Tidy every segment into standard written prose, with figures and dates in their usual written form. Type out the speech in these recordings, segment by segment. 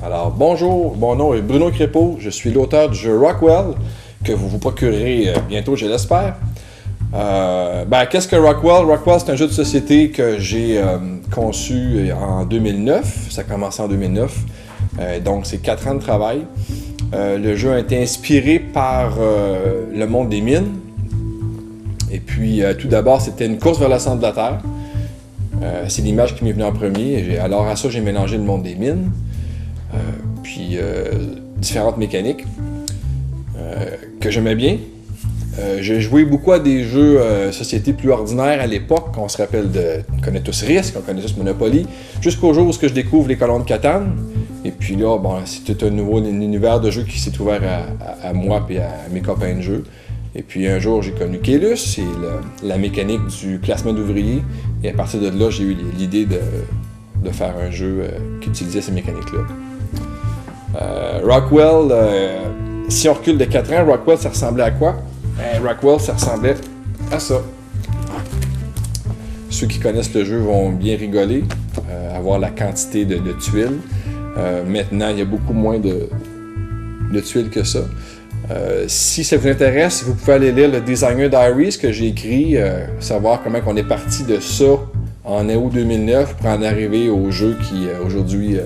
Alors bonjour, mon nom est Bruno Crépeau, je suis l'auteur du jeu Rockwell, que vous vous procurerez bientôt, je l'espère. Qu'est-ce que Rockwell? Rockwell, c'est un jeu de société que j'ai conçu en 2009, ça a commencé en 2009, donc c'est 4 ans de travail. Le jeu a été inspiré par le monde des mines, et puis tout d'abord c'était une course vers le centre de la Terre. C'est l'image qui m'est venue en premier, alors à ça j'ai mélangé le monde des mines. Différentes mécaniques que j'aimais bien. J'ai joué beaucoup à des jeux société plus ordinaires à l'époque, on se rappelle on connaît tous Risk, on connaît tous Monopoly, jusqu'au jour où je découvre les colons de Catan. Et puis là, c'est tout un nouveau univers de jeu qui s'est ouvert à moi et à mes copains de jeu. Et puis un jour, j'ai connu Keylus, c'est la mécanique du classement d'ouvriers. Et à partir de là, j'ai eu l'idée de faire un jeu qui utilisait ces mécaniques-là. Rockwell, si on recule de 4 ans, Rockwell, ça ressemblait à quoi? Rockwell, ça ressemblait à ça. Ceux qui connaissent le jeu vont bien rigoler, avoir la quantité de tuiles. Maintenant, il y a beaucoup moins de tuiles que ça. Si ça vous intéresse, vous pouvez aller lire le Designer Diaries que j'ai écrit, savoir comment on est parti de ça en août 2009 pour en arriver au jeu qui aujourd'hui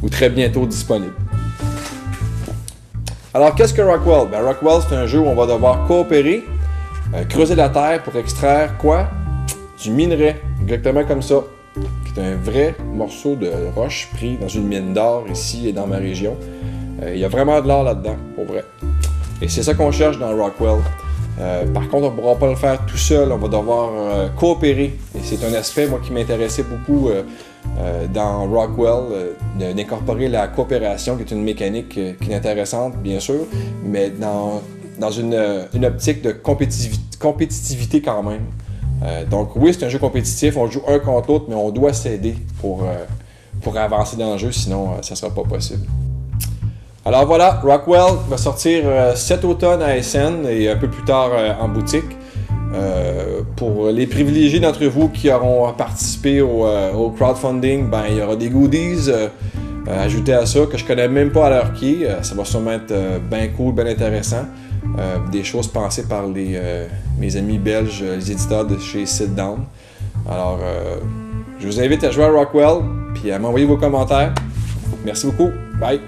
ou très bientôt disponible. Alors, qu'est-ce que Rockwell? Rockwell, c'est un jeu où on va devoir coopérer, creuser la terre pour extraire quoi? Du minerai, exactement comme ça, qui est un vrai morceau de roche pris dans une mine d'or ici et dans ma région. Il y a vraiment de l'or là-dedans, pour vrai. Et c'est ça qu'on cherche dans Rockwell. Par contre, on ne pourra pas le faire tout seul, on va devoir coopérer. Et c'est un aspect, moi, qui m'intéressait beaucoup dans Rockwell, d'incorporer la coopération, qui est une mécanique qui est intéressante, bien sûr, mais dans une optique de compétitivité quand même. Donc oui, c'est un jeu compétitif, on joue un contre l'autre, mais on doit s'aider pour avancer dans le jeu, sinon ça ne sera pas possible. Alors voilà, Rockwell va sortir cet automne à SN et un peu plus tard en boutique. Pour les privilégiés d'entre vous qui auront participé au crowdfunding, il y aura des goodies ajoutés à ça que je connais même pas à l'heure qui est. Ça va sûrement être bien cool, bien intéressant. Des choses pensées par mes amis belges, les éditeurs de chez Sit Down. Alors, je vous invite à jouer à Rockwell puis à m'envoyer vos commentaires. Merci beaucoup. Bye!